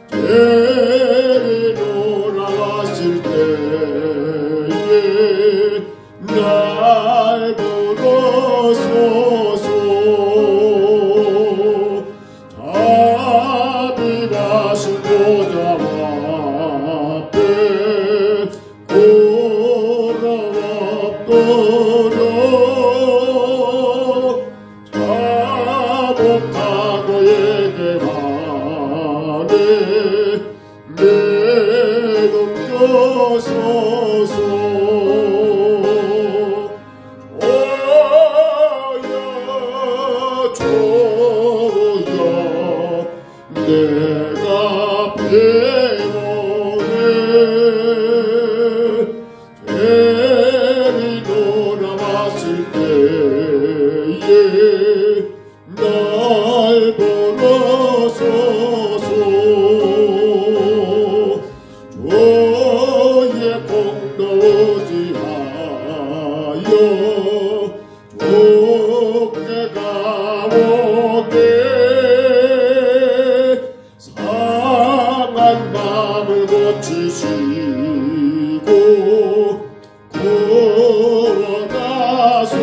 데리러 나가실 때에 날 부르소서. 자비하신 보좌 앞에 엎드려 자복하고 예배하네 내동여서서. 주여 내가 피곤해 데리러 나갔을 때에 날 부르소서. 주의 공로 의지하여 좋게 가오게 상한 마음을 고치시고 구원하소서.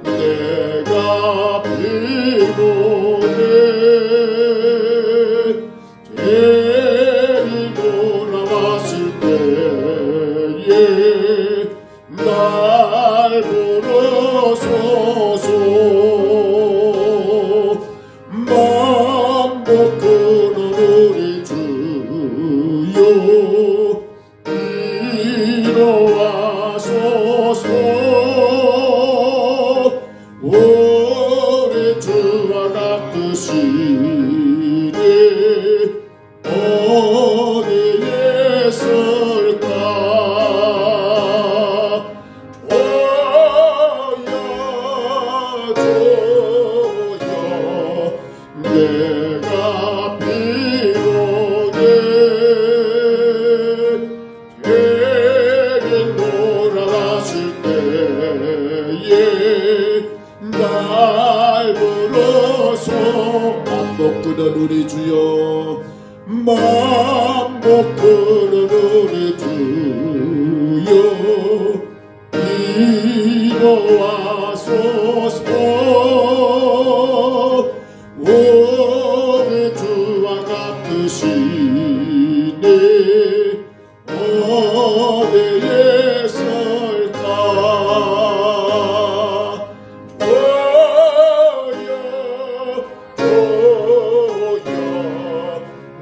내가 피곤해 데리러 나갔을 때에 날 부르소서. 맘 먹고는 우리 주여 일어나소서. 우리 주와 같으시네 어디에 설까. 주여 내가 피곤해 데리러 나가실 때에 날 불러서. 맘 먹고는 우리 주여 맘 먹고는 우리 주여 일어나소서. 우리 주와 같으시네 어디에 설까.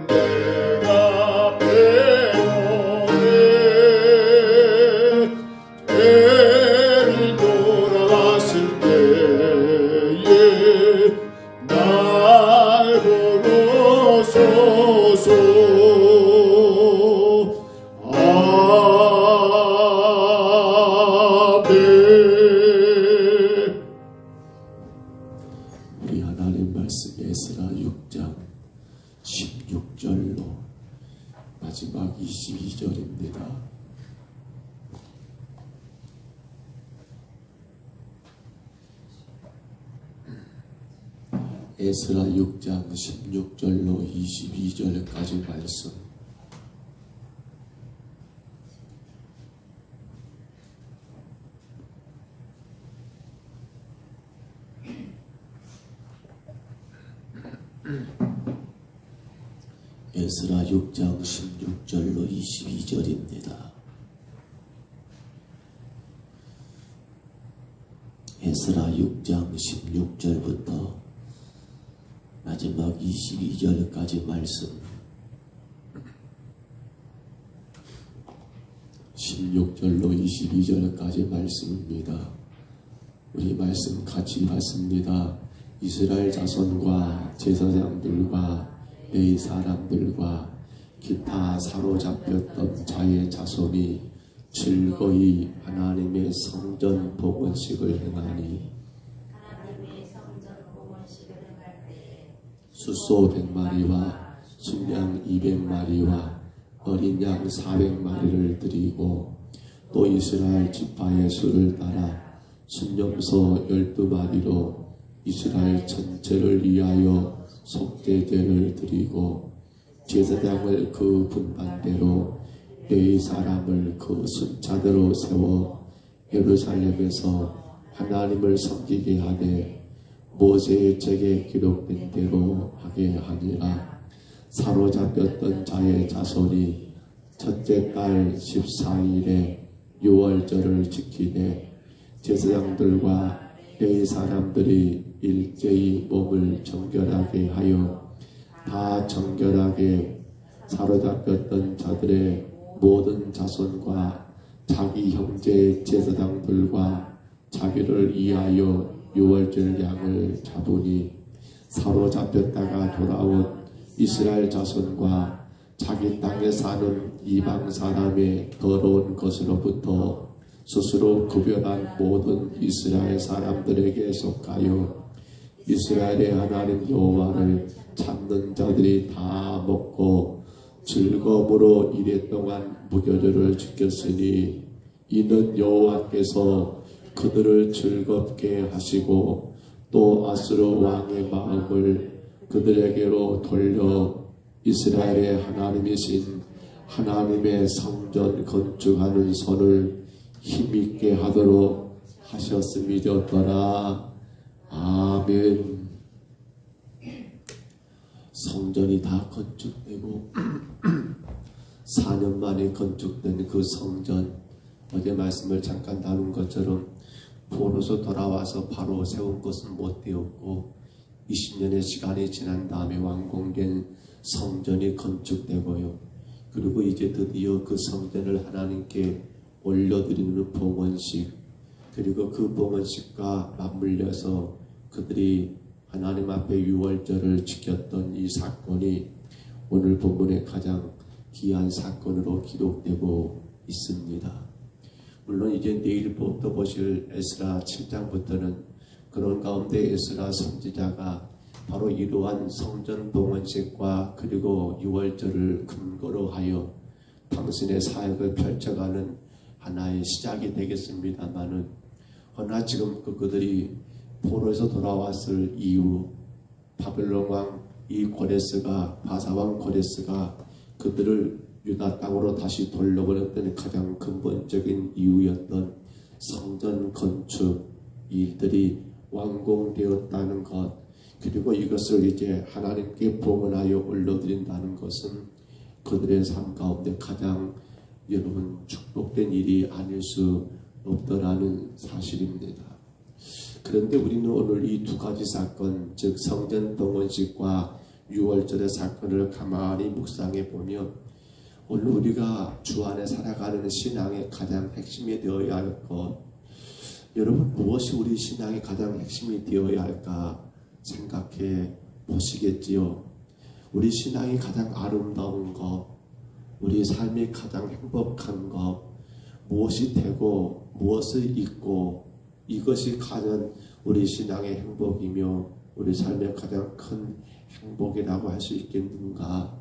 내가 배고래 데리러 나갔을 때에 날 부르소서. 아멘. 우리 하나님 말씀 에스라 6장 16절로 마지막 22절입니다. 에스라 6장 16절로 22절까지 말씀. 에스라 6장 16절로 22절입니다. 에스라 6장 16절부터 마지막 22절까지 말씀. 16절로 22절까지 말씀입니다. 우리 말씀 같이 받습니다. 이스라엘 자손과 제사장들과 내 사람들과 기타 사로잡혔던 자의 자손이 즐거이 하나님의 성전 복원식을 행하니 숫소 100마리와 순양 200마리와 어린 양 400마리를 드리고 또 이스라엘 지파의 수를 따라 순념소 12마리로 이스라엘 전체를 위하여 속죄제를 드리고 제사장을 그 분반대로 레위 사람을 그 순차대로 세워 예루살렘에서 하나님을 섬기게 하되 모세의 책에 기록된 대로 하게 하니라. 사로잡혔던 자의 자손이 첫째 달 14일에 유월절을 지키되 제사장들과 레위 사람들이 일제히 몸을 정결하게 하여 다 정결하게 사로잡혔던 자들의 모든 자손과 자기 형제 제사장들과 자기를 위하여 유월절 양을 잡으니 사로잡혔다가 돌아온 이스라엘 자손과 자기 땅에 사는 이방 사람의 더러운 것으로부터 스스로 구별한 모든 이스라엘 사람들에게 속하여 이스라엘의 하나님 여호와를 찾는 자들이 다 먹고 즐거움으로 이랫동안 무교절을 지켰으니 이는 여호와께서 그들을 즐겁게 하시고 또 아스로 왕의 마음을 그들에게로 돌려 이스라엘의 하나님이신 하나님의 성전 건축하는 손을 힘있게 하도록 하셨음이었더라. 아멘. 성전이 다 건축되고 4년 만에 건축된 그 성전, 어제 말씀을 잠깐 나눈 것처럼 포로서 돌아와서 바로 세운 것은 못 되었고 20년의 시간이 지난 다음에 완공된 성전이 건축되고요. 그리고 이제 드디어 그 성전을 하나님께 올려드리는 봉헌식, 그리고 그 봉헌식과 맞물려서 그들이 하나님 앞에 유월절을 지켰던 이 사건이 오늘 본문의 가장 귀한 사건으로 기록되고 있습니다. 물론 이제 내일부터 보실 에스라 7장부터는 그런 가운데 에스라 선지자가 바로 이러한 성전 봉헌식과 그리고 유월절을 근거로 하여 당신의 사역을 펼쳐가는 하나의 시작이 되겠습니다마는, 허나 지금 그들이 포로에서 돌아왔을 이후 바벨론 왕 이 고레스가, 바사왕 고레스가 그들을 유다 땅으로 다시 돌려보냈던 가장 근본적인 이유였던 성전 건축 일들이 완공되었다는 것, 그리고 이것을 이제 하나님께 봉헌하여 올려드린다는 것은 그들의 삶 가운데 가장 여러분 축복된 일이 아닐 수 없더라는 사실입니다. 그런데 우리는 오늘 이 두 가지 사건, 즉 성전 봉헌식과 유월절의 사건을 가만히 묵상해 보면 오늘 우리가 주 안에 살아가는 신앙의 가장 핵심이 되어야 할 것, 여러분 무엇이 우리 신앙의 가장 핵심이 되어야 할까 생각해 보시겠지요. 우리 신앙이 가장 아름다운 것, 우리 삶이 가장 행복한 것, 무엇이 되고 무엇을 잊고 이것이 가장 우리 신앙의 행복이며 우리 삶의 가장 큰 행복이라고 할 수 있겠는가?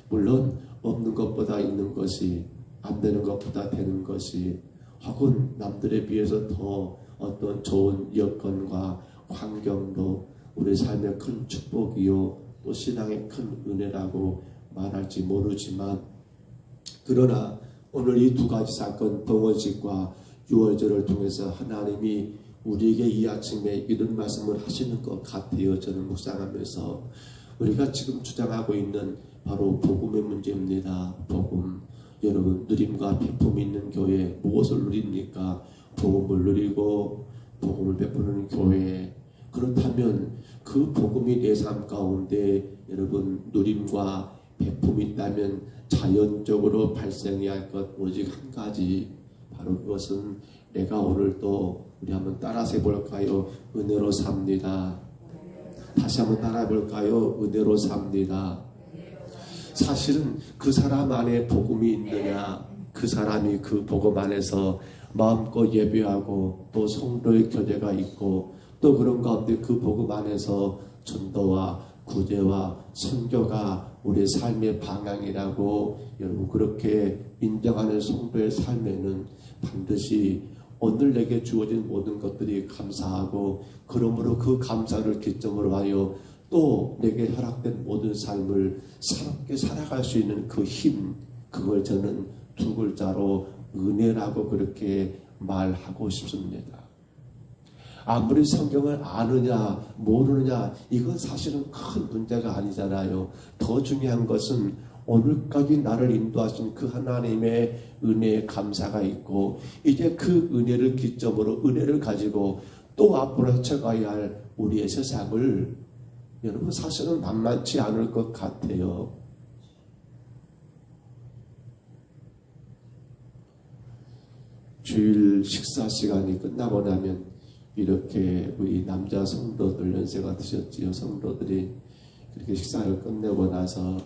물론 없는 것보다 있는 것이, 안 되는 것보다 되는 것이, 혹은 남들에 비해서 더 어떤 좋은 여건과 환경도 우리 삶의 큰 축복이요 또 신앙의 큰 은혜라고 말할지 모르지만, 그러나 오늘 이 두 가지 사건, 봉헌식과 유월절을 통해서 하나님이 우리에게 이 아침에 이런 말씀을 하시는 것 같아요. 저는 묵상하면서 우리가 지금 주장하고 있는 바로 복음의 문제입니다. 복음. 여러분, 누림과 베품이 있는 교회, 무엇을 누립니까? 복음을 누리고 복음을 베푸는 교회. 그렇다면 그 복음이 내 삶 가운데 여러분 누림과 베품이 있다면 자연적으로 발생해야 할 것 오직 한 가지, 바로 그것은 내가 오늘 또 우리 한번 따라서 해볼까요? 은혜로 삽니다. 다시 한번 따라해 볼까요? 은혜로 삽니다. 사실은 그 사람 안에 복음이 있느냐, 그 사람이 그 복음 안에서 마음껏 예배하고 또 성도의 교제가 있고 또 그런 가운데 그 복음 안에서 전도와 구제와 선교가 우리의 삶의 방향이라고 여러분 그렇게 인정하는 성도의 삶에는 반드시 오늘 내게 주어진 모든 것들이 감사하고 그러므로 그 감사를 기점으로 하여 또 내게 허락된 모든 삶을 새롭게 살아갈 수 있는 그 힘, 그걸 저는 두 글자로 은혜라고 그렇게 말하고 싶습니다. 아무리 성경을 아느냐 모르느냐 이건 사실은 큰 문제가 아니잖아요. 더 중요한 것은 오늘까지 나를 인도하신 그 하나님의 은혜에 감사가 있고 이제 그 은혜를 기점으로 은혜를 가지고 또 앞으로 헤쳐가야 할 우리의 세상을 여러분 사실은 만만치 않을 것 같아요. 주일 식사 시간이 끝나고 나면 이렇게 우리 남자 성도들 연세가 드셨지요. 성도들이 그렇게 식사를 끝내고 나서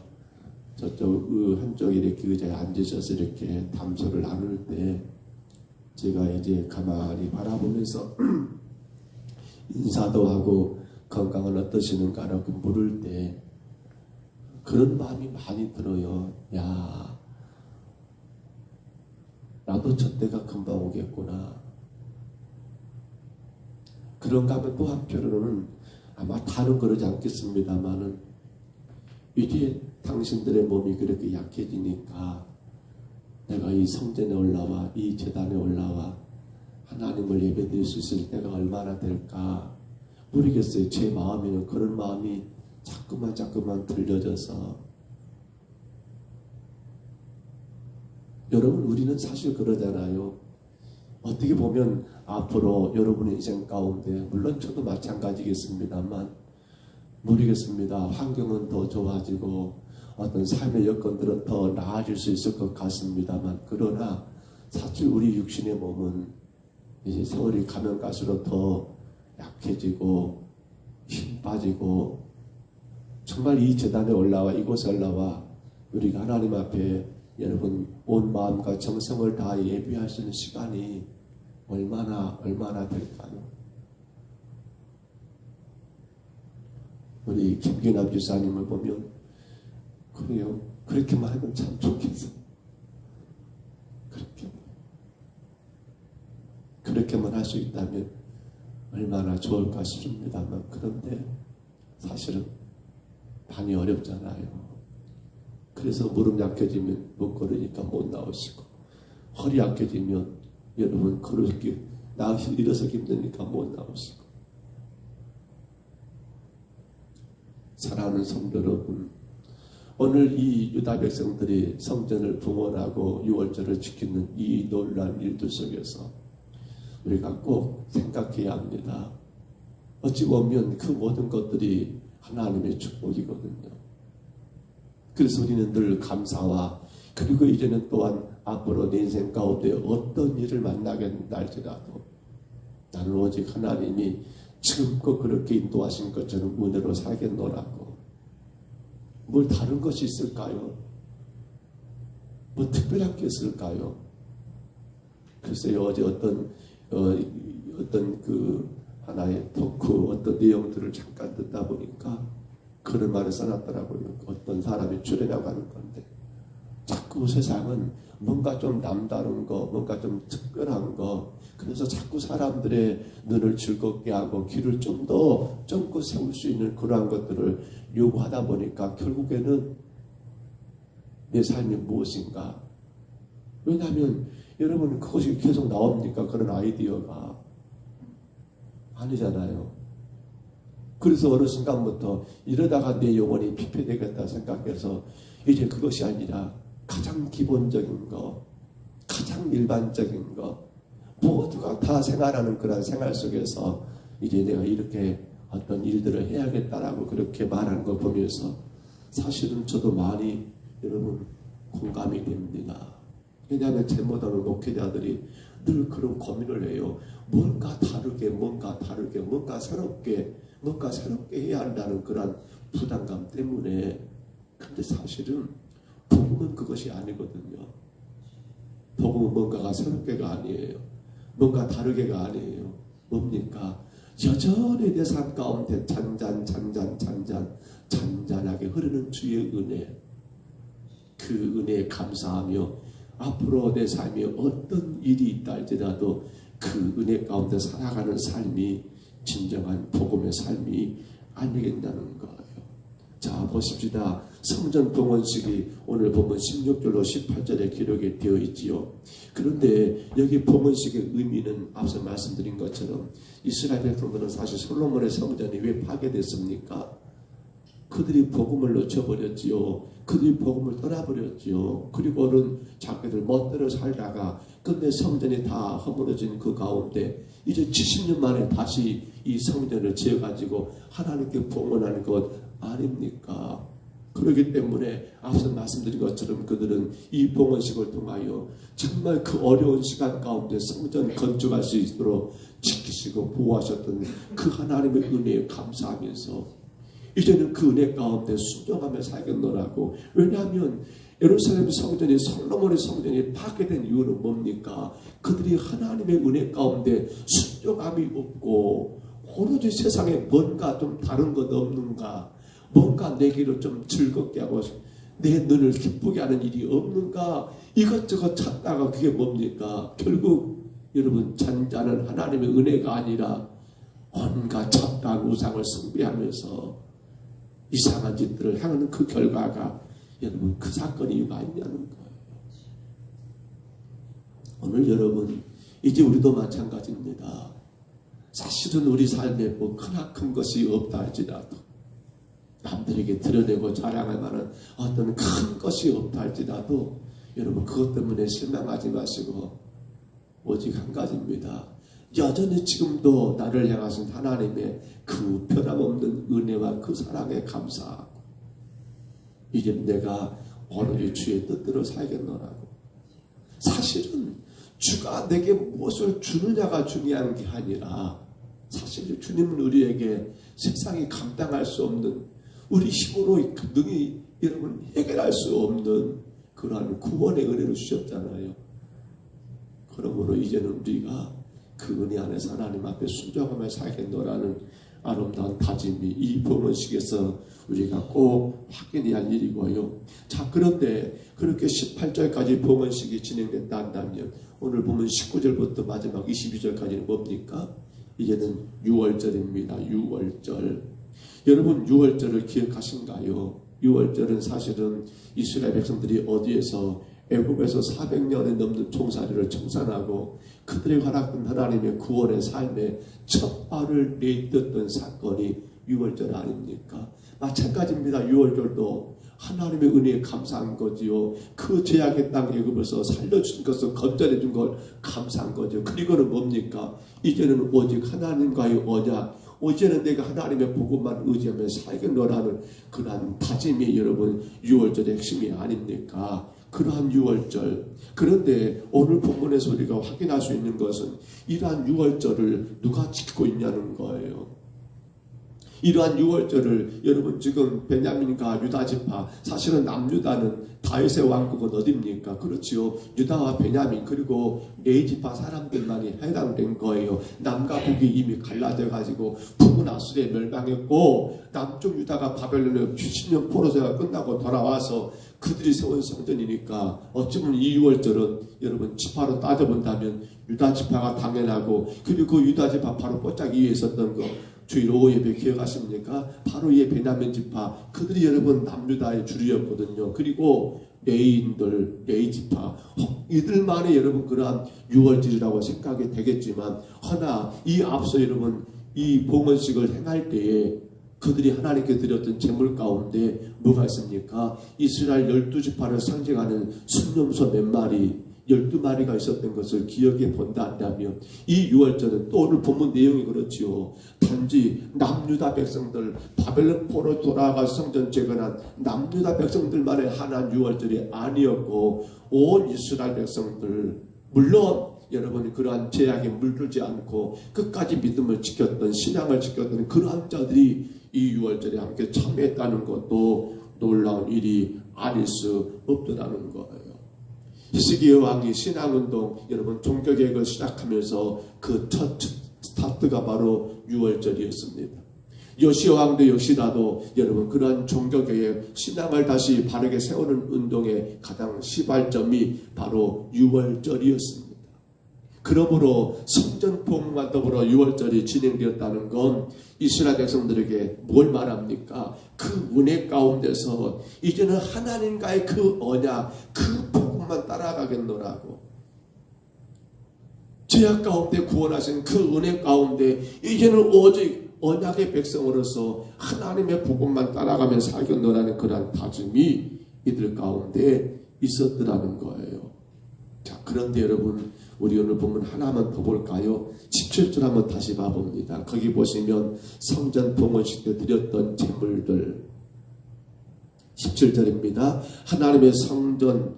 저쪽 한쪽 이렇게 의자에 앉으셔서 이렇게 담소를 나눌 때 제가 이제 가만히 바라보면서 인사도 하고 건강은 어떠시는가라고 물을 때 그런 마음이 많이 들어요. 야, 나도 저 때가 금방 오겠구나. 그런가 하면 또 한편으로는 아마 다는 그러지 않겠습니다만은 이제 당신들의 몸이 그렇게 약해지니까 내가 이 성전에 올라와 이 제단에 올라와 하나님을 예배드릴 수 있을 때가 얼마나 될까 모르겠어요. 제 마음에는 그런 마음이 자꾸만 들려져서 여러분 우리는 사실 그러잖아요. 어떻게 보면 앞으로 여러분의 인생 가운데 물론 저도 마찬가지겠습니다만 모르겠습니다. 환경은 더 좋아지고 어떤 삶의 여건들은 더 나아질 수 있을 것 같습니다만 그러나 사실 우리 육신의 몸은 이제 세월이 가면 갈수록 더 약해지고 힘 빠지고 정말 이 제단에 올라와 이곳에 올라와 우리가 하나님 앞에 여러분 온 마음과 정성을 다해 예배할 수 있는 시간이 얼마나 될까요? 우리 김기남 집사님을 보면 그래요. 그렇게만 하면 참 좋겠어. 그렇게만 할 수 있다면 얼마나 좋을까 싶습니다만 그런데 사실은 많이 어렵잖아요. 그래서 무릎 약해지면 못 걸으니까 못 나오시고 허리 약해지면 여러분 걸을기 일어서기 힘드니까 못 나오시고 사랑하는 성도 여러분 오늘 이 유다 백성들이 성전을 봉헌하고 유월절을 지키는 이 놀라운 일들 속에서 우리가 꼭 생각해야 합니다. 어찌 보면 그 모든 것들이 하나님의 축복이거든요. 그래서 우리는 늘 감사와 그리고 이제는 또한 앞으로 내 인생 가운데 어떤 일을 만나게 된다 할지라도 나는 오직 하나님이 지금껏 그렇게 인도하신 것처럼 은혜로 살겠노라고. 뭘 다른 것이 있을까요? 뭐 특별한 게 있을까요? 글쎄요, 어제 어떤 그 하나의 토크 어떤 내용들을 잠깐 듣다 보니까 그런 말을 써놨더라고요. 어떤 사람이 출연하고 하는 건데 자꾸 세상은 뭔가 좀 남다른 거, 뭔가 좀 특별한 거, 그래서 자꾸 사람들의 눈을 즐겁게 하고 귀를 좀 더 쫑긋 세울 수 있는 그러한 것들을 요구하다 보니까 결국에는 내 삶이 무엇인가? 왜냐하면 여러분 그것이 계속 나옵니까? 그런 아이디어가 아니잖아요. 그래서 어느 순간부터 이러다가 내 영혼이 피폐되겠다 생각해서 이제 그것이 아니라 가장 기본적인 거, 가장 일반적인 거, 모두가 다 생활하는 그런 생활 속에서 이제 내가 이렇게 어떤 일들을 해야겠다라고 그렇게 말하는 거 보면서 사실은 저도 많이 여러분 공감이 됩니다. 왜냐하면 제 못하는 목회자들이 늘 그런 고민을 해요. 뭔가 다르게, 뭔가 새롭게 해야 한다는 그런 부담감 때문에. 근데 사실은 복음은 그것이 아니거든요. 복음은 뭔가가 새롭게가 아니에요. 뭔가 다르게가 아니에요. 뭡니까? 여전히 내 삶 가운데 잔잔 잔잔하게 흐르는 주의 은혜, 그 은혜에 감사하며 앞으로 내 삶에 어떤 일이 있다 할지라도 그 은혜 가운데 살아가는 삶이 진정한 복음의 삶이 아니겠냐는 거예요. 자, 보십시다. 성전 봉헌식이 오늘 보면 16절로 18절에 기록이 되어 있지요. 그런데 여기 봉헌식의 의미는 앞서 말씀드린 것처럼 이스라엘 백성들은 사실 솔로몬의 성전이 왜 파괴됐습니까? 그들이 복음을 놓쳐버렸지요. 그들이 복음을 떠나버렸지요. 그리고는 자기들 멋대로 살다가 끝내 성전이 다 허물어진 그 가운데 이제 70년 만에 다시 이 성전을 지어가지고 하나님께 봉헌하는 것 아닙니까? 그렇기 때문에 앞서 말씀드린 것처럼 그들은 이 봉헌식을 통하여 정말 그 어려운 시간 가운데 성전 건축할 수 있도록 지키시고 보호하셨던 그 하나님의 은혜에 감사하면서 이제는 그 은혜 가운데 순종하며 살겠노라고. 왜냐하면 예루살렘 성전이 솔로몬의 성전이 파괴된 이유는 뭡니까? 그들이 하나님의 은혜 가운데 순종함이 없고 오로지 세상에 뭔가 좀 다른 것 없는가, 뭔가 내게를 좀 즐겁게 하고 내 눈을 기쁘게 하는 일이 없는가, 이것저것 찾다가 그게 뭡니까? 결국 여러분 잔잔한 하나님의 은혜가 아니라 온갖 잡다한 우상을 숭배하면서 이상한 짓들을 하는 그 결과가 여러분 그 사건이 맞냐는 거예요. 오늘 여러분 이제 우리도 마찬가지입니다. 사실은 우리 삶에 뭐 크나큰 것이 없다 할지라도, 남들에게 드러내고 자랑할 만한 어떤 큰 것이 없다 할지라도 여러분 그것 때문에 실망하지 마시고 오직 한 가지입니다. 여전히 지금도 나를 향하신 하나님의 그 변함없는 은혜와 그 사랑에 감사하고 이제 내가 오늘의 주의 뜻대로 살겠노라고. 사실은 주가 내게 무엇을 주느냐가 중요한 게 아니라 사실 주님은 우리에게 세상이 감당할 수 없는, 우리 힘으로 능히 여러분 해결할 수 없는 그러한 구원의 은혜를 주셨잖아요. 그러므로 이제는 우리가 그 은혜 안에서 하나님 앞에 순종하며 살겠노라는 아름다운 다짐이 이 봉헌식에서 우리가 꼭 확인해야 할 일이고요. 자, 그런데 그렇게 18절까지 봉헌식이 진행됐다 한다면 오늘 보면 19절부터 마지막 22절까지는 뭡니까? 이제는 6월절입니다. 6월절. 여러분 6월절을 기억하신가요? 6월절은 사실은 이스라엘 백성들이 어디에서 애굽에서 400년에 넘는 종살이를 청산하고 그들의 허락한 하나님의 구원의 삶에 첫 발을 내딛었던 사건이 6월절 아닙니까? 마찬가지입니다. 6월절도 하나님의 은혜에 감사한 거지요. 그 죄악의 땅 애굽에서 살려준 것을 건져내준 걸 감사한 거죠. 그리고는 뭡니까? 이제는 오직 하나님과의 언약, 이제는 내가 하나님의 복음만 의지하며 살겠노라는 그러한 다짐이 여러분 6월절의 핵심이 아닙니까? 그러한 6월절. 그런데 오늘 본문에서 우리가 확인할 수 있는 것은 이러한 6월절을 누가 지키고 있냐는 거예요. 이러한 6월절을 여러분 지금 베냐민과 유다 지파, 사실은 남유다는 다윗의 왕국은 어디입니까? 그렇지요. 유다와 베냐민 그리고 네 지파 사람들만이 해당된 거예요. 남과 북이 이미 갈라져 가지고 북은 아수리에 멸망했고 남쪽 유다가 바벨론의 70년 포로세가 끝나고 돌아와서 그들이 세운 성전이니까 어쩌면 이 6월절은 여러분 지파로 따져본다면 유다 지파가 당연하고, 그리고 그 유다 지파 바로 뽀짝 위에 있었던 거 주일 오후 예배 기억하십니까? 바로 이 베냐민 지파, 그들이 여러분 남유다의 주류였거든요. 그리고 레이인들, 레이 지파, 이들만의 여러분 그러한 6월절이라고 생각이 되겠지만, 허나 이 앞서 여러분 이 봉헌식을 행할 때에 그들이 하나님께 드렸던 제물 가운데 뭐가 있습니까? 이스라엘 12지파를 상징하는 순염소 몇 마리, 12마리가 있었던 것을 기억해 본다 한다면 이 6월절은 또 오늘 본문 내용이 그렇지요. 단지 남유다 백성들, 바벨론 포로 돌아가서 성전 재건한 남유다 백성들만의 하나님 6월절이 아니었고 온 이스라엘 백성들, 물론 여러분 그러한 제약에 물들지 않고 끝까지 믿음을 지켰던, 신앙을 지켰던 그러한 자들이 이 6월절에 함께 참여했다는 것도 놀라운 일이 아닐 수 없더라는 거예요. 히스기야 왕이 신앙운동, 여러분 종교개혁을 시작하면서 그 첫 스타트가 바로 6월절이었습니다. 요시야 왕도 역시나도 여러분 그러한 종교개혁 신앙을 다시 바르게 세우는 운동의 가장 시발점이 바로 유월절이었습니다. 그러므로 성전 봉헌과 더불어 유월절이 진행되었다는 건 이스라엘 백성들에게 뭘 말합니까? 그 은혜 가운데서 이제는 하나님과의 그 언약, 그 복음만 따라가겠노라고. 죄악 가운데 구원하신 그 은혜 가운데 이제는 오직 언약의 백성으로서 하나님의 복음만 따라가며 살겠노라는 그런 다짐이 이들 가운데 있었더라는 거예요. 자, 그런데 여러분, 우리 오늘 보면 하나만 더 볼까요? 17절 한번 다시 봐봅니다. 거기 보시면 성전 봉헌식 때 드렸던 제물들 17절입니다. 하나님의 성전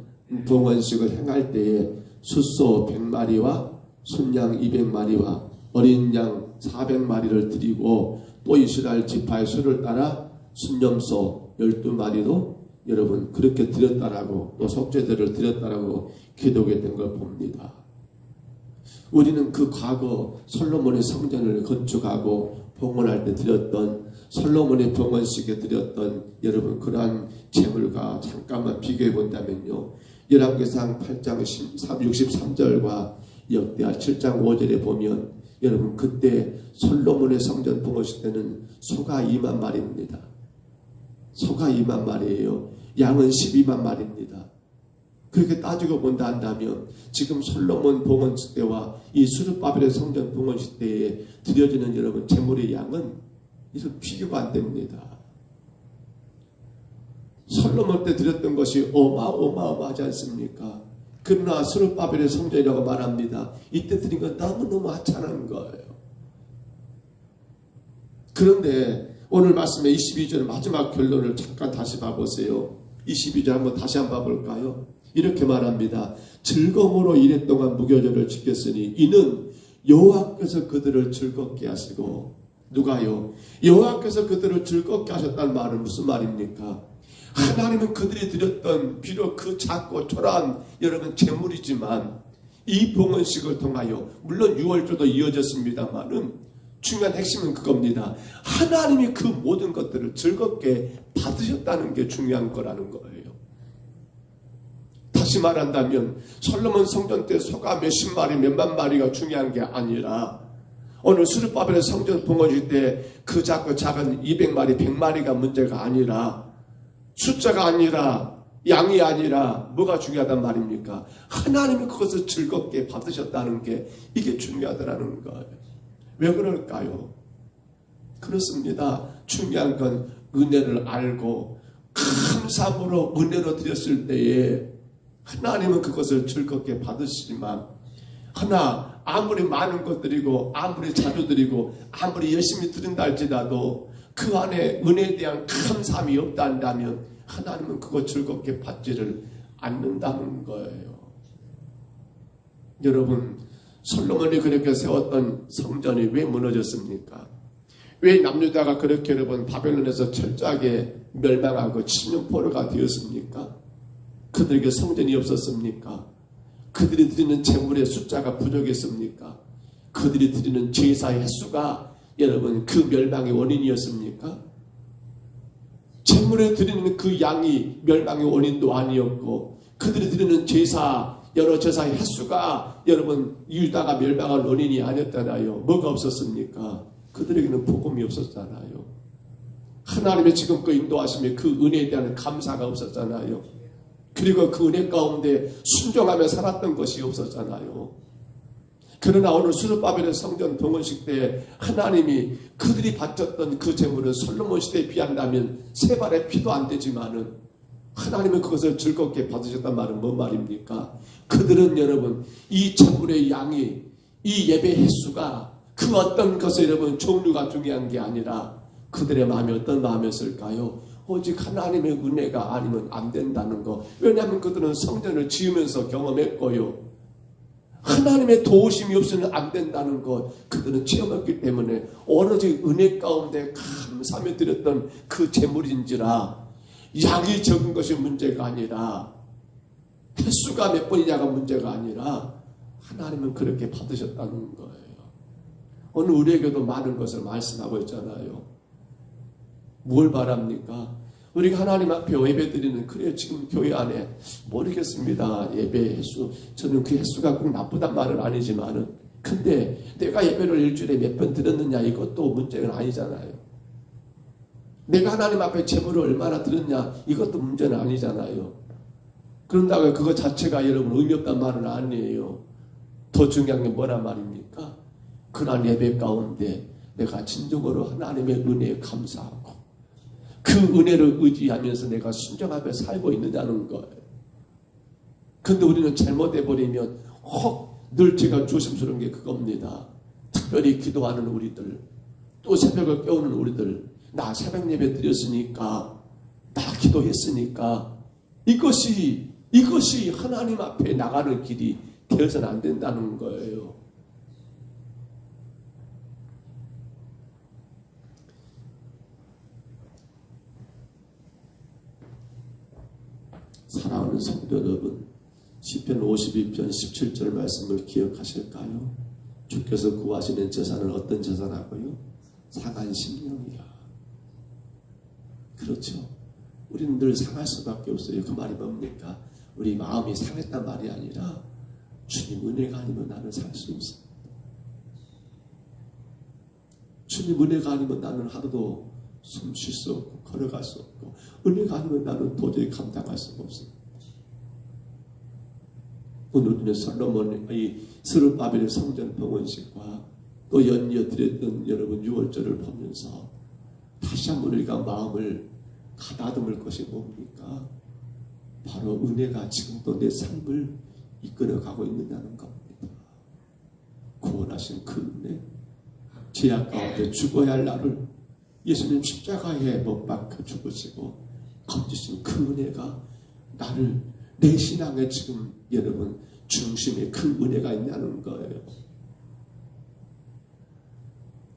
봉헌식을 행할 때에 숫소 100마리와 순양 200마리와 어린 양 400마리를 드리고 또 이스라엘 지파의 수를 따라 순염소 12마리도 여러분 그렇게 드렸다라고 또 속죄제를 드렸다라고 기록이 된 걸 봅니다. 우리는 그 과거 솔로몬의 성전을 건축하고 봉헌할 때 드렸던 솔로몬의 봉헌식에 드렸던 여러분 그러한 제물과 잠깐만 비교해 본다면요. 열왕기상 8장 63절과 역대하 7장 5절에 보면 여러분 그때 솔로몬의 성전 봉헌식 때는 소가 2만 마리입니다. 소가 2만 마리예요. 양은 12만 마리입니다. 그렇게 따지고 본다 한다면 지금 솔로몬 봉헌식 때와 이 스룹바벨의 성전 봉헌식 때에 드려지는 여러분 제물의 양은 이런 비교가 안 됩니다. 솔로몬 때 드렸던 것이 어마어마하지 않습니까? 그러나 스룹바벨의 성전이라고 말합니다. 이때 드린 건 너무너무 하찮은 거예요. 그런데 오늘 말씀의 22절 마지막 결론을 잠깐 다시 봐보세요. 22절 한번 다시 한번 봐볼까요? 이렇게 말합니다. 즐거움으로 이래 동안 무교절을 지켰으니 이는 여호와께서 그들을 즐겁게 하시고 누가요? 여호와께서 그들을 즐겁게 하셨다는 말은 무슨 말입니까? 하나님은 그들이 드렸던 비록 그 작고 초라한 여러분 제물이지만 이 봉헌식을 통하여 물론 유월절도 이어졌습니다만은 중요한 핵심은 그겁니다. 하나님이 그 모든 것들을 즐겁게 받으셨다는 게 중요한 거라는 거예요. 다시 말한다면 솔로몬 성전 때 소가 몇십 마리 몇만 마리가 중요한 게 아니라 오늘 스룹바벨의 성전 봉헌식 때 그 작고 작은 200마리 100마리가 문제가 아니라 숫자가 아니라 양이 아니라 뭐가 중요하단 말입니까? 하나님이 그것을 즐겁게 받으셨다는 게 이게 중요하다는 거예요. 왜 그럴까요? 그렇습니다. 중요한 건 은혜를 알고 감사함으로 은혜로 드렸을 때에 하나님은 그것을 즐겁게 받으시지만 하나 아무리 많은 것 드리고 아무리 자주 드리고 아무리 열심히 드린다 할지라도 그 안에 은혜에 대한 감사함이 없다 한다면 하나님은 그거 즐겁게 받지를 않는다는 거예요. 여러분 솔로몬이 그렇게 세웠던 성전이 왜 무너졌습니까? 왜 남유다가 그렇게 여러분 바벨론에서 철저하게 멸망하고 침략포로가 되었습니까? 그들에게 성전이 없었습니까? 그들이 드리는 제물의 숫자가 부족했습니까? 그들이 드리는 제사의 횟수가 여러분 그 멸망의 원인이었습니까? 제물에 드리는 그 양이 멸망의 원인도 아니었고 그들이 드리는 제사 여러 제사의 횟수가 여러분 유다가 멸망할 원인이 아니었잖아요. 뭐가 없었습니까? 그들에게는 복음이 없었잖아요. 하나님의 지금껏 인도하심에 그 은혜에 대한 감사가 없었잖아요. 그리고 그 은혜 가운데 순종하며 살았던 것이 없었잖아요. 그러나 오늘 스룹바벨의 성전 봉헌식 때 하나님이 그들이 바쳤던 그 제물은 솔로몬 시대에 비한다면 세 발의 피도 안 되지만은 하나님은 그것을 즐겁게 받으셨단 말은 뭔 말입니까? 그들은 여러분 이 제물의 양이 이 예배 횟수가 그 어떤 것의 여러분 종류가 중요한 게 아니라 그들의 마음이 어떤 마음이었을까요? 오직 하나님의 은혜가 아니면 안 된다는 거. 왜냐하면 그들은 성전을 지으면서 경험했고요. 하나님의 도우심이 없으면 안 된다는 것 그들은 체험했기 때문에 오로지 은혜 가운데 감사하며 드렸던 그 제물인지라 양이 적은 것이 문제가 아니라 횟수가 몇 번이냐가 문제가 아니라 하나님은 그렇게 받으셨다는 거예요. 오늘 우리에게도 많은 것을 말씀하고 있잖아요. 뭘 바랍니까? 우리가 하나님 앞에 예배드리는, 그래 지금 교회 안에 모르겠습니다. 예배 횟수, 저는 그 횟수가 꼭 나쁘단 말은 아니지만은, 근데 내가 예배를 일주일에 몇 번 드렸느냐, 이것도 문제가 아니잖아요. 내가 하나님 앞에 제물을 얼마나 드렸냐, 이것도 문제는 아니잖아요. 그런다고 그거 자체가 여러분 의미 없단 말은 아니에요. 더 중요한 게 뭐란 말입니까? 그날 예배 가운데 내가 진정으로 하나님의 은혜에 감사하고 그 은혜를 의지하면서 내가 순종하며 살고 있느냐는 거예요. 근데 우리는 잘못해버리면 늘 제가 조심스러운 게 그겁니다. 특별히 기도하는 우리들, 또 새벽을 깨우는 우리들, 나 새벽 예배 드렸으니까, 나 기도했으니까, 이것이 하나님 앞에 나가는 길이 되어서는 안 된다는 거예요. 사랑하는 성도 여러분, 시편 52편 17절 말씀을 기억하실까요? 주께서 구하시는 제사는 어떤 제사라고요? 상한 심령이라. 그렇죠. 우리는 늘 상할 수밖에 없어요. 그 말이 뭡니까? 우리 마음이 상했단 말이 아니라 주님 은혜가 아니면 나는 살 수 없습니다. 주님 은혜가 아니면 나는 하루도 숨 쉴 수 없고 걸어갈 수 없고, 은혜가 아니면 나는 도저히 감당할 수가 없습니다. 오늘 우리는 솔로몬의 스룹바벨의 성전 봉헌식과 또 연이어 드렸던 여러분 유월절을 보면서 다시 한번 우리가 마음을 가다듬을 것이 뭡니까? 바로 은혜가 지금도 내 삶을 이끌어가고 있느냐는 겁니다. 구원하신 그 은혜, 죄악 가운데 죽어야 할 나를 예수님 십자가에 못 박혀 죽으시고 건지신 그 은혜가 나를, 내 신앙에 지금 여러분 중심에 그 은혜가 있냐는 거예요.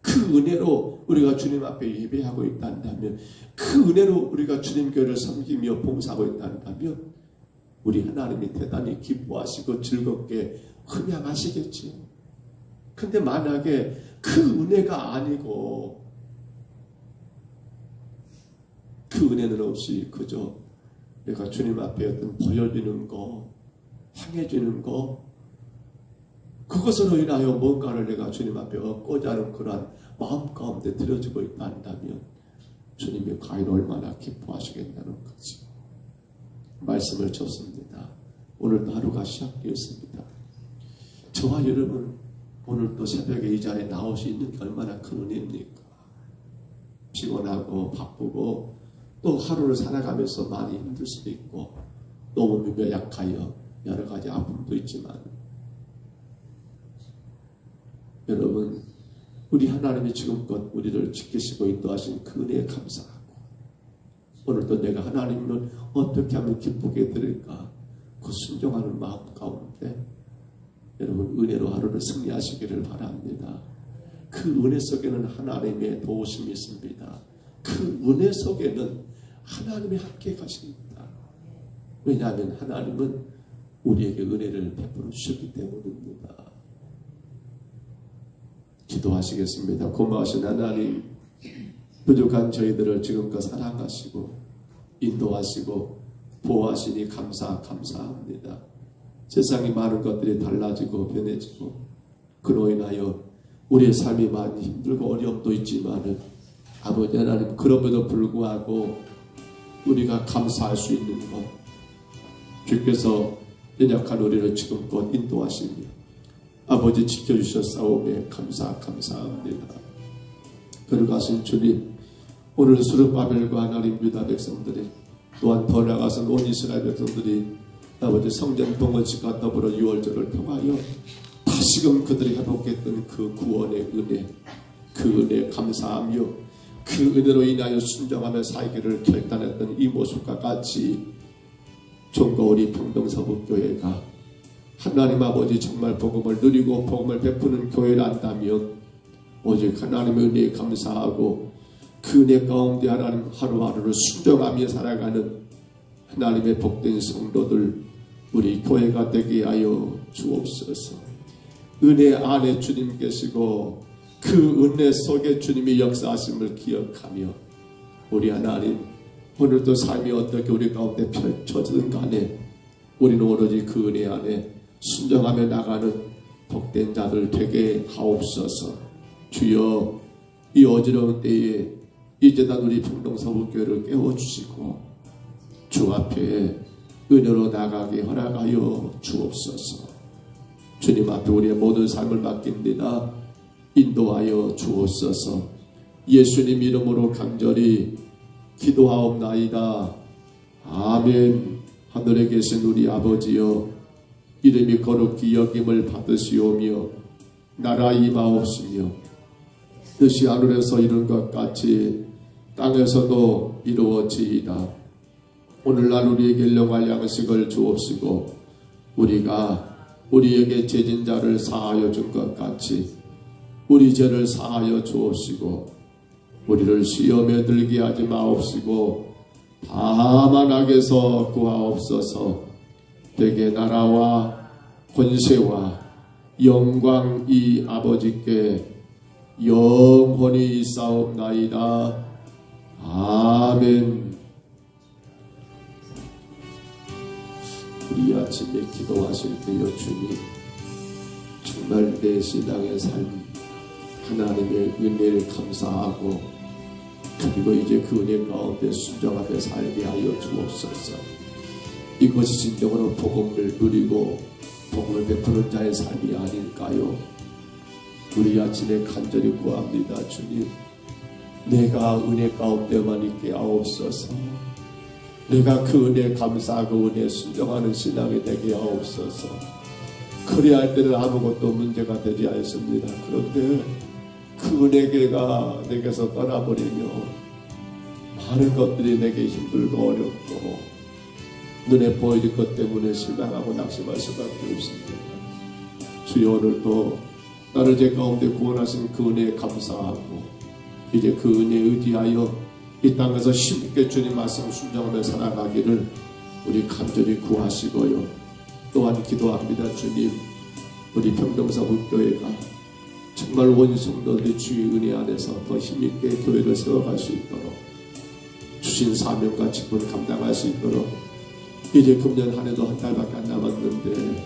그 은혜로 우리가 주님 앞에 예배하고 있다면, 그 은혜로 우리가 주님 교회를 섬기며 봉사하고 있다면 우리 하나님이 대단히 기뻐하시고 즐겁게 흥양하시겠지요. 근데 만약에 그 은혜가 아니고 그 은혜는 없이 그저 내가 주님 앞에 어떤 보여주는 거, 향해주는 거, 그것으로 인하여 뭔가를 내가 주님 앞에 얻고자 하는 그러한 마음 가운데 들여지고 있다 한다면 주님이 과연 얼마나 기뻐하시겠냐는 거지. 말씀을 줬습니다. 오늘도 하루가 시작되었습니다. 저와 여러분 오늘 또 새벽에 이 자리에 나올 수 있는 게 얼마나 큰 은혜입니까? 피곤하고 바쁘고 또 하루를 살아가면서 많이 힘들 수도 있고 또 몸이 약하여 여러 가지 아픔도 있지만, 여러분 우리 하나님이 지금껏 우리를 지키시고 인도하신 그 은혜에 감사하고, 오늘도 내가 하나님을 어떻게 하면 기쁘게 드릴까, 그 순종하는 마음 가운데 여러분 은혜로 하루를 승리하시기를 바랍니다. 그 은혜 속에는 하나님의 도우심이 있습니다. 그 은혜 속에는 하나님이 함께 가십니다. 왜냐하면 하나님은 우리에게 은혜를 베풀어 주셨기 때문입니다. 기도하시겠습니다. 고마우신 하나님, 부족한 저희들을 지금껏 사랑하시고 인도하시고 보호하시니 감사합니다. 세상이 많은 것들이 달라지고 변해지고 그로 인하여 우리의 삶이 많이 힘들고 어려움도 있지만 아버지 하나님, 그럼에도 불구하고 우리가 감사할 수 있는 것, 주께서 연약한 우리를 지금껏 인도하시니 아버지 지켜주셨사오매 감사합니다. 그러가신 주님, 오늘 스룹바벨과 하나님 유다 백성들이, 또한 더 나아가서 온 이스라엘 백성들이 아버지 성전 봉헌식과 더불어 유월절을 통하여 다시금 그들이 회복했던 그 구원의 은혜, 그 은혜 감사하며 그 은혜로 인하여 순종하며 살기를 결단했던 이 모습과 같이 종과 우리 평동서북교회가 하나님 아버지 정말 복음을 누리고 복음을 베푸는 교회란다면 오직 하나님의 은혜에 감사하고 그 은혜 가운데 하나님 하루하루를 순종하며 살아가는 하나님의 복된 성도들, 우리 교회가 되게 하여 주옵소서. 은혜 안에 주님 계시고 그 은혜 속에 주님이 역사하심을 기억하며 우리 하나님, 오늘도 삶이 어떻게 우리 가운데 펼쳐지든 간에 우리는 오로지 그 은혜 안에 순종하며 나가는 복된 자들 되게 하옵소서. 주여, 이 어지러운 때에 이제단 우리 평동서북교회를 깨워주시고 주 앞에 은혜로 나가게 허락하여 주옵소서. 주님 앞에 우리의 모든 삶을 맡깁니다. 인도하여 주옵소서. 예수님 이름으로 간절히 기도하옵나이다. 아멘. 하늘에 계신 우리 아버지여, 이름이 거룩히 여김을 받으시오며 나라 임하옵시며 뜻이 하늘에서 이룬 것 같이 땅에서도 이루어지이다. 오늘날 우리에게 일용할 양식을 주옵시고 우리가 우리에게 죄진 자를 사하여 준 것 같이 우리 죄를 사하여 주옵시고 우리를 시험에 들게 하지 마옵시고 다만 악에서 구하옵소서. 되게 나라와 권세와 영광이 아버지께 영원히 있사옵나이다. 아멘. 우리 아침에 기도하실 때여 주님, 정말 내 신앙의 삶 하나님의 은혜를 감사하고 그리고 이제 그 은혜 가운데 순종하며 살게 하여 주옵소서. 이것이 진정으로 복음을 누리고 복음을 베푸는 자의 삶이 아닐까요? 우리 아침에 간절히 구합니다. 주님, 내가 은혜 가운데만 있게 하옵소서. 내가 그 은혜 감사하고 은혜 순종하는 신앙이 되게 하옵소서. 그래야 할 때는 아무것도 문제가 되지 않습니다. 그런데 그 은혜가 내게서 떠나버리며 많은 것들이 내게 힘들고 어렵고 눈에 보여질 것 때문에 실망하고 낙심할 수밖에 없습니다. 주여, 오늘도 나를 제 가운데 구원하신 그 은혜에 감사하고 이제 그 은혜에 의지하여 이 땅에서 힘있게 주님 말씀 순종하며 살아가기를 우리 간절히 구하시고요. 또한 기도합니다. 주님, 우리 평동서북교회가 정말 원성도들이 주의 은혜 안에서 더 힘있게 교회를 세워갈 수 있도록 주신 사명과 직분을 감당할 수 있도록 이제 금년 한 해도 한 달밖에 안 남았는데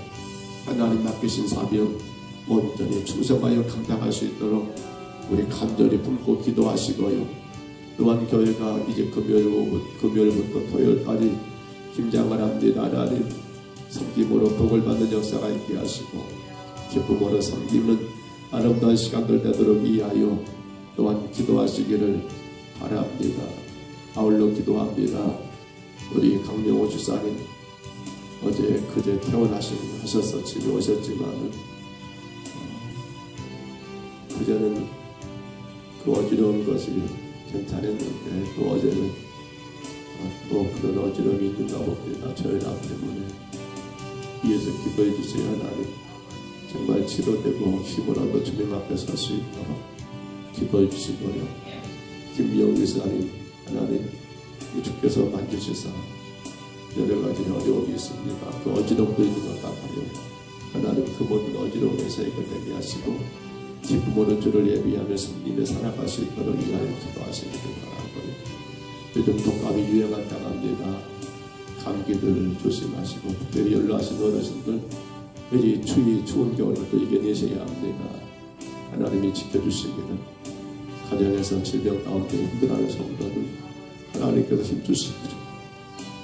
하나님 맡기신 사명 온전히 충성하여 감당할 수 있도록 우리 간절히 품고 기도하시고요. 또한 교회가 이제 금요일부터 토요일까지 김장을 합니다. 하나님, 섬김으로 복을 받는 역사가 있게 하시고 기쁨으로 섬기는 아름다운 시간들 되도록 이해하여 또한 기도하시기를 바랍니다. 아울러 기도합니다. 우리 강명호 주사님 어제 그제 퇴원하셔서 집에 오셨지만 그제는 그 어지러운 것이 괜찮았는데 또 어제는 또 그런 어지러움이 있는가 봅니다. 저혈압 때문에 위에서 기도해 주세요. 하나님, 정말 치료되고 힘을 얻어 주님 앞에 설 수 있도록 기도해 주시고요. 김미영 의사님, 하나님 주께서 만지시사 여러 가지 어려움이 있습니다. 그 어지러움도 있는 것 같아요. 하나님, 그 모든 어지러움에서 해결되게 하시고 기쁨으로 주를 예비하며 섬기며 살아갈 수 있도록 위하여 기도하시기를 바라고요. 요즘 독감이 유행한다고 합니다. 감기들 조심하시고 특별히 연로하신 어르신들 이 추운 겨울도 이겨내셔야 합니다. 하나님이 지켜주시기를, 가정에서 질병 가운데 힘들어하는 성도들 하나님께서 힘주시기를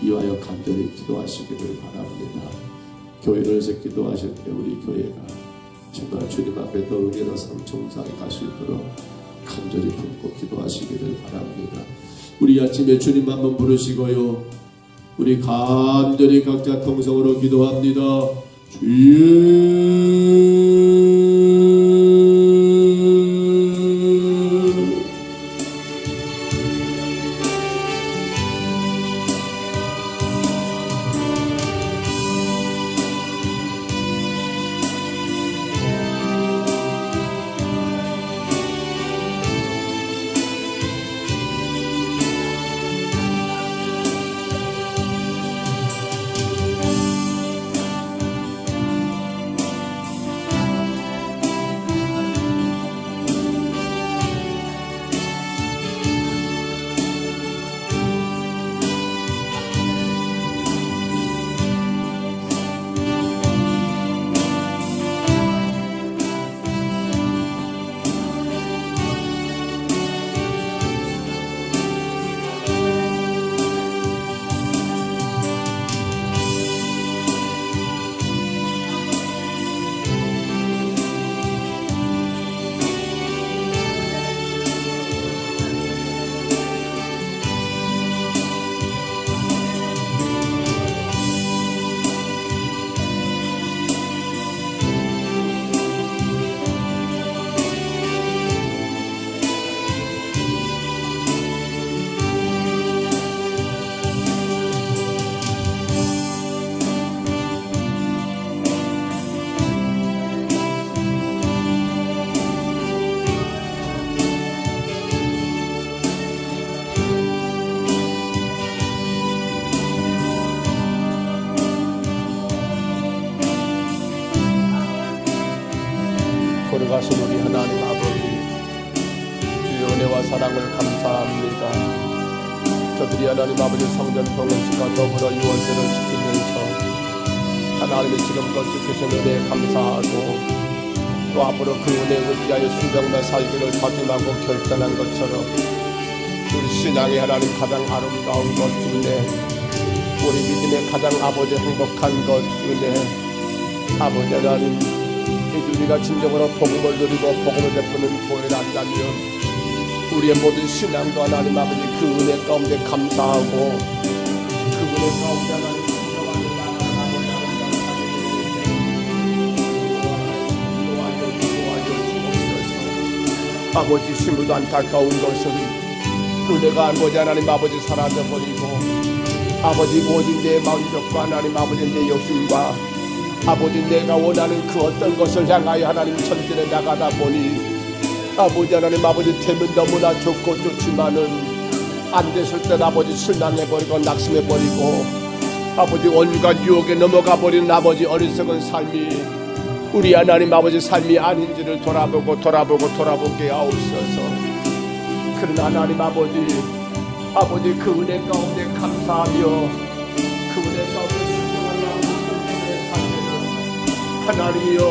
이와여 간절히 기도하시기를 바랍니다. 교회를 해서 기도하실 때 우리 교회가 정말 주님 앞에 더 은혜로 성청사에 갈 수 있도록 간절히 품고 기도하시기를 바랍니다. 우리 아침에 주님 한번 부르시고요. 우리 간절히 각자 통성으로 기도합니다. 주여, 은혜와 사랑을 감사합니다. 저들이 하나님 아버지 성전 봉헌식과 더불어 유월절을 지키면서 하나님의 지금껏 주신 은혜에 감사하고 또 앞으로 그 은혜에 의지하여 순종과 살기를 다짐하고 결단한 것처럼 우리 신앙의 하나님 가장 아름다운 것 은혜, 우리 믿음의 가장 아버지 행복한 것 은혜, 아버지 하나님 우리가 진정으로 복음을 누리고 복음을 베푸는 교회를 한다면 우리의 모든 신앙도 하나님 아버지 그 은혜 가운데 감사하고 그 은혜 가운데 하나님 아버지 심으도 안타까운 것은 은혜가 아버지 하나님 아버지 사라져버리고 아버지 오직 내 만족과 하나님 아버지 내 욕심과 아버지 내가 원하는 그 어떤 것을 향하여 하나님 전진해 나가다 보니 아버지 하나님 아버지 되면 너무나 좋고 좋지만은 안 됐을 때 아버지 실망해버리고 낙심해버리고 아버지 온갖 유혹에 넘어가 버리는 아버지 어리석은 삶이 우리 하나님 아버지 삶이 아닌지를 돌아보게 하옵소서. 그러나 하나님 아버지 그 은혜 가운데 감사하며 그 은혜 가운데 순종하며 하나님이여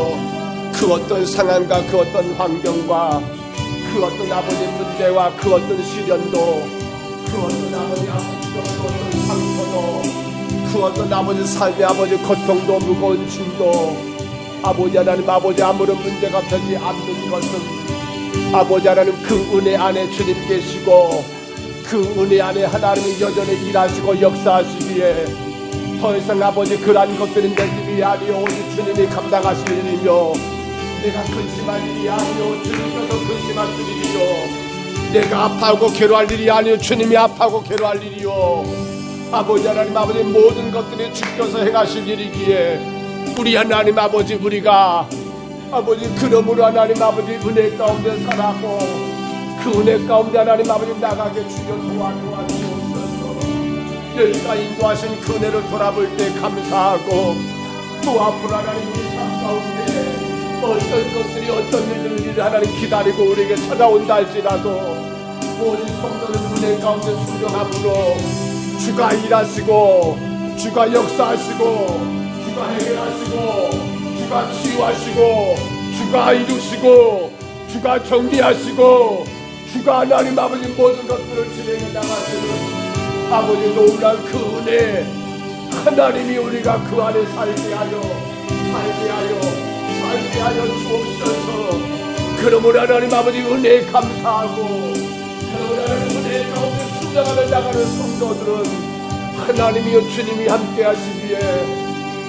그 어떤 상황과 그 어떤 환경과 그 어떤 아버지 문제와 그 어떤 시련도 그 어떤 아버지 아픔도 그 어떤 상처도 그 어떤 아버지 삶의 아버지 고통도 무거운 짐도 아버지 하나님 아버지 아무런 문제가 되지 않는 것은 아버지 하나님 그 은혜 안에 주님 계시고 그 은혜 안에 하나님이 여전히 일하시고 역사하시기에 더 이상 아버지 그러한 것들은 내 일이 아니오 오직 주님이 감당하실 일이며 내가 근심할 일이 아니오 주님께서 근심하실 일이요 내가 아파하고 괴로워할 일이 아니오 주님이 아파하고 괴로워할 일이요 아버지 하나님 아버지 모든 것들이 주께서 행하실 일이기에 우리 하나님 아버지 우리가 아버지 그러므로 하나님 아버지 은혜 가운데 살아고 그 은혜 가운데 하나님 아버지 나가게 주여 도와주옵소서. 여기가 인도하신 그 은혜를 돌아볼 때 감사하고 또 앞으로 하나님 우리 삶 가운데 어떤 것들이 어떤 일들이 하나님 기다리고 우리에게 찾아온다 할지라도 모든 성도는 은혜 가운데 순종함으로 주가 일하시고 주가 역사하시고 주가 해결하시고 주가 치유하시고 주가 이루시고 주가 정리하시고 주가 하나님 아버지 모든 것들을 진행해 나가시는 아버지 놀라운 그 은혜 하나님이 우리가 그 안에 살게 하여 주옵소서. 그러므로 하나님 아버지 은혜에 감사하고 그러므로 하나님 은혜 가운데 순종하며 나가는 성도들은 하나님이여 주님이 함께 하시기에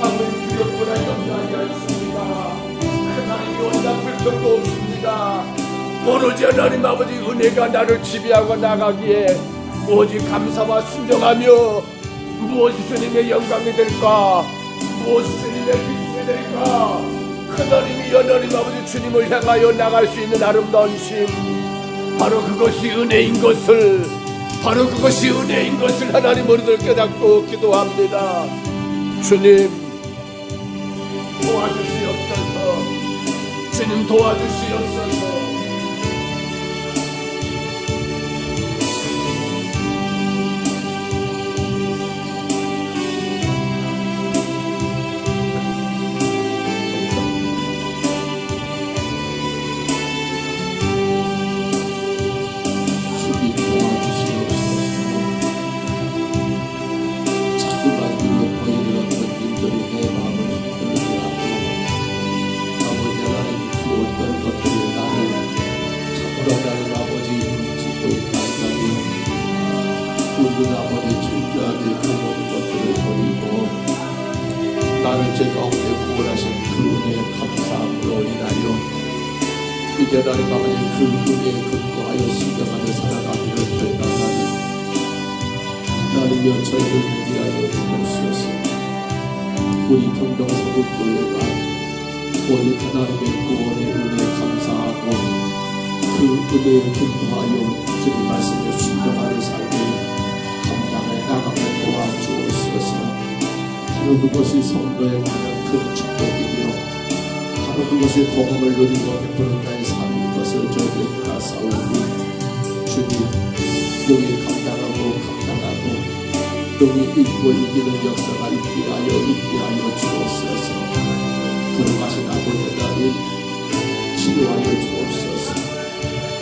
아무리 두렵거나 염려하지 않습니다. 하나님이 원한 불평도 없습니다. 오로지 하나님 아버지 은혜가 나를 지배하고 나가기에 오직 감사와 순종하며 무엇이 주님의 영광이 될까 무엇이 주님의 빛이 될까 하나님이 하나님 아버지 주님을 향하여 나갈 수 있는 아름다운 힘 바로 그것이 은혜인 것을 하나님 우리들 깨닫고 기도합니다. 주님 도와주시옵소서. 주님 도와주시옵소서. 주님 도와주시옵소서. 자꾸만 눈에 보이는 어떤 일들이 내 마음을 흔들게 하고 아버지 하나님 그 어떤 것들이 나를 자꾸만 하나님 아버지 훔치고 있다 한다면 우리는 아버지 철저하게 그 모든 것들을 버리고 나를 제 가운데 구원하신 그 은혜에 감사함으로 인하여 이제 하나님 아버지 그 은혜에 근거하여 순종하며 살아가기를 결단하는 하나님이여 저희를 위하여 주옵소서. 우리 평동서구교회가 오직 하나님의 구원의 은혜에 감사하고 그 은혜에 근거하여 주님 말씀에 순종하는 삶을 감당해 나가게 도와주옵소서. 바로 그것이 성도의 가장 큰 축복이며 바로 그것이 복음을 누리고 베푸는 자의 삶인 것을 저희들이 알아싸우니 능히 감당하고 능히 이기고 이기는 역사가 있게 하여 주옵소서. 걸어가신 아버지 하나님 치료하여 주옵소서.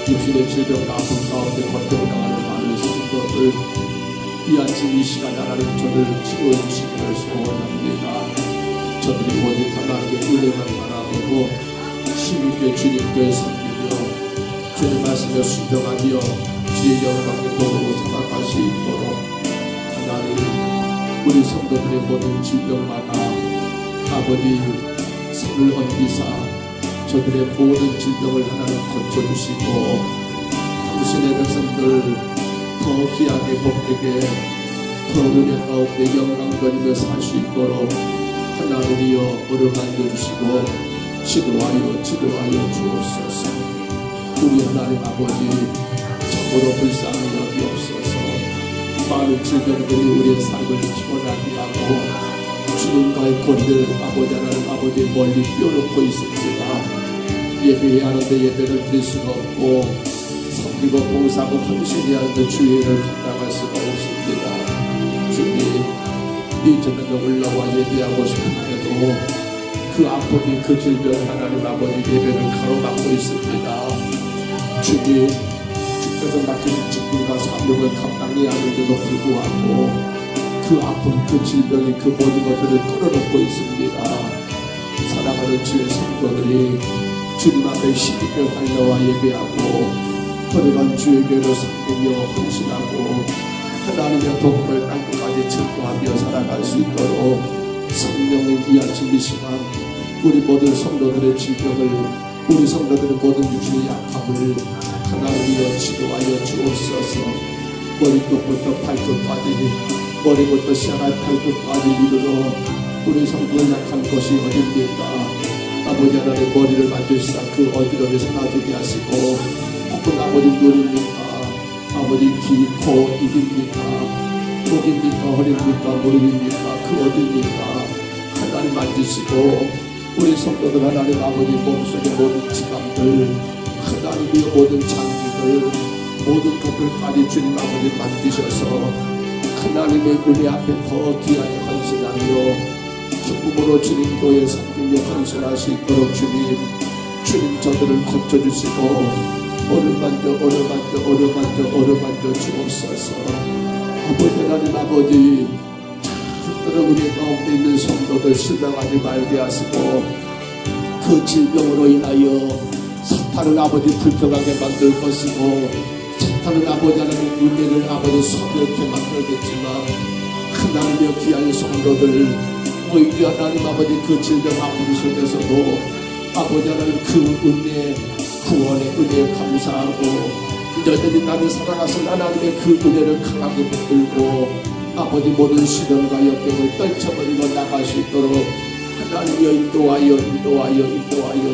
육신의 질병 아픔 가운데 고통당하는 많은 성도들 이 아침 이 시간 하나님 저를 치료해 주시기를 소원합니다. 저들이 오직 하나님의 은혜만 바라보고 힘있게 주님께 섬기며 주님 말씀에 순종하며 주의 영광의 도구로 살아갈 수 있도록 하나님 우리 성도들의 모든 질병마다 아버지 손을 얹기사 저들의 모든 질병을 하나님 고쳐주시고 당신의 백성들 더 귀하게 복되게 더 은혜 가운데 영광거리며 살 수 있도록 하나님이여 어루만져 주시고 지도하여 주옵소서. 우리 하나님 아버지 참으로 불쌍히 여기옵소서. 많은 질병들이 우리의 삶을 피곤하게 하고 주님과의 거리를 아버지 하나님 아버지 멀리 띄워놓고 있습니다. 예배해야 하는데 예배를 드릴 수가 없고 섬기고 봉사하고 헌신해야 하는데 주의를 감당할 수가 없습니다. 주님 이 저녁에 올라와 예배하고 싶은데도 그 아픔이 그 질병 하나님 아버지 예배를 가로막고 있습니다. 주님 주께서 맡긴 직분과 사명을 감당해야 하는데도 불구하고 그 아픔 그 질병이 그 모든 것들을 끌어놓고 있습니다. 사랑하는 주의 성도들이 주님 앞에 힘있게 달려와 예배하고 걸어간 주의 교회로 섬기며 헌신하고 하나님의 복음을 땅끝까지 증거하며 살아갈 수 있도록 성령의 이 아침 이 시간 우리 모든 성도들의 질병을 우리 성도들의 모든 육신의 약함을 하나님이여 치료하여 주옵소서. 머리끝부터 발끝까지 머리부터 시작할 발끝까지 이르러 우리 성도의 약한 것이 어딥니까? 아버지 하나님 머리를 만드시다 그 어지러움이 사라지게 하시고 혹은 아버지 눈입니까? 아버지 귀, 코, 입입니까? 목입니까? 허리입니까? 무릎입니까? 그 어디입니까? 하나님 만지시고 우리 성도들 하나님 아버지 몸속의 모든 지감들 하나님의 모든 장기들 모든 것들까지 주님 아버지 만지셔서 하나님의 은혜 앞에 더 귀하게 헌신하며 기쁨으로 주님 교회 섬기며 헌신할 수 있도록 주님 저들을 고쳐주시고 어루만져 주옵소서. 아버지 하나님 아버지 특별히 우리 가운데 있는 성도들 실망하지 말게 하시고 그 질병으로 인하여 사탄은 아버지 불평하게 만들 것이고 사탄은 아버지 하나님 은혜를 아버지 소멸케 만들겠지만 하나님의 귀한 성도들 오히려 하나님 아버지 그 질병 아픔 속에서도 아버지 하나님 그 은혜 구원의 은혜에 감사하고 여전히 나를 사랑하신 하나님의 그 은혜를 강하게 붙들고 아버지 모든 시련과 역경을 떨쳐버리고 나갈 수 있도록 하나님이여 인도하여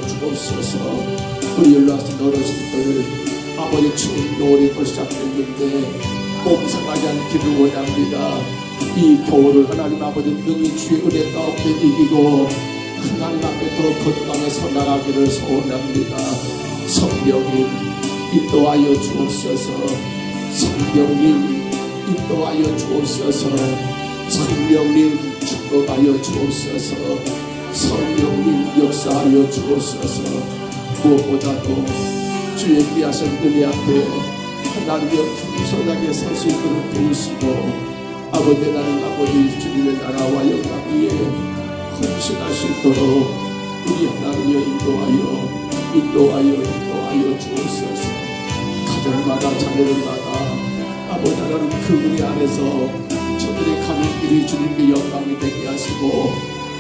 주옵소서. 우리 연락하신 어르신들 아버지 추운 겨울이 또 시작됐는데 몸 상하지 않기를 원합니다. 이 겨울을 하나님 아버지 능히 주의 은혜 가운데 이기고 하나님 앞에 더 건강해서 나가기를 소원합니다. 성령님 인도하여 주옵소서. 성령님 인도하여 주옵소서. 성령님 축복하여 주옵소서. 성령님 역사하여 주옵소서. 무엇보다도 주의 귀하신 은혜 앞에 하나님의 겸손하게 설 수 있도록 도우시고 아버지 나는 아버지 주님의 나라와 영광 위에 헌신할 수 있도록 우리 하나님이여 인도하여 주옵소서. 가정마다 자녀들마다 아버지 하나님 그 은혜 안에서 저들의 가는 길이 주님의 영광이 되게 하시고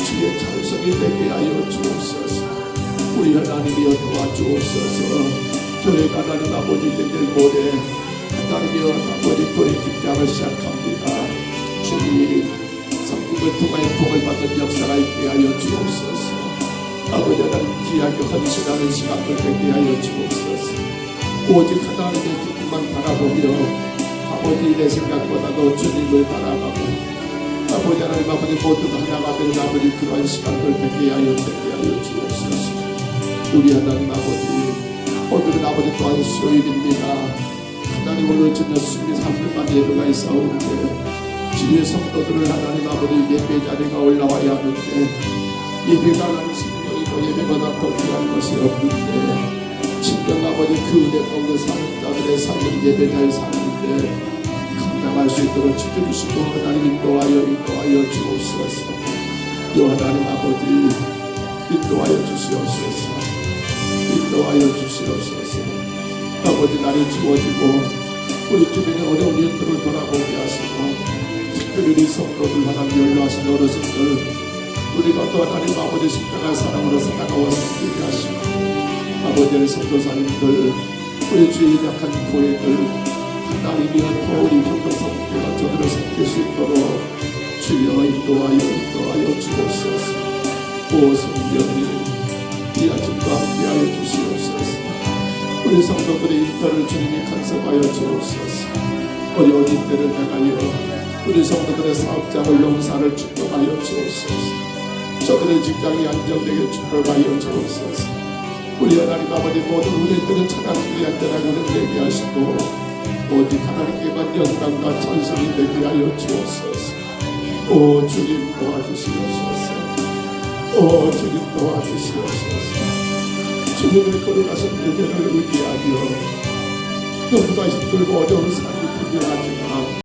주의 찬송이 되게 하여 주옵소서. 우리 하나님이여 도와주옵소서. 교회가 하나님 아버지 내일 모레 하나님이여 아버지 교회 직장을 시작합니다. 주님 성품을 통하여 복을 받는 역사가 있게 하여 주옵소서. 아버지 하나님 귀하게 헌신하는 시간을 되게 하여 주옵소서. 오직 하나님의 기쁨만 바라보며 아버지 내 생각보다도 주님을 바라보고 아버지 하나님 아버지 모두가 하나가 되는 아버지 그러한 시간을 되게 하여 주옵소서. 우리 하나님 아버지 오늘은 아버지 또한 수요일입니다. 하나님 하나님 오늘 저녁 수미 3분만 예배가 있사오는데 주의 성도들을 하나님 아버지 예배 자리가 올라와야 하는데 예배가 하나님 생명이고 예배보다 더 귀한 것이 없는데 진정 아버지 그 은혜 가운데 사는 자들의 삶을 예배자의 삶인데 감당할 수 있도록 지켜주시고 하나님 인도하여 주옵소서. 또 하나님 아버지 인도하여 주시옵소서. 인도하여 주시옵소서. 아버지 날이 주어지고 우리 주변의 어려운 일들을 돌아보게 하시고 특별히 우리 성도들 하나님 연로하신 어르신들 우리가 또 하나님 아버지 십자가 사랑으로 살아가고 살게 하시고 아버지의 성도사님들 우리 주의 약한 교회들 하나님이여 더 우리 교도성교가 저들을 섬길 수 있도록 주여 인도하여 주옵소서. 오 성령님 이 아침과 함께하여 주시옵소서. 우리 성도들의 인터를 주님이 간섭하여 주옵소서. 어려운 일들을 향하여 우리 성도들의 사업장을 농사를 축복하여 주옵소서. 저들의 직장이 안정되게 축복하여 주옵소서. 우리 하나님 아버지 모든 은혜들은 찬양하게 안전하고 되게 하시고 오직 하나님께만 영광과 찬송이 되게 하여 주옵소서. 오 주님 도와주시옵소서. 오 주님 도와주시옵소서. 주님의 걸어가신 은혜를 의지하며 너무나 힘들고 어려운 삶을 통과하지만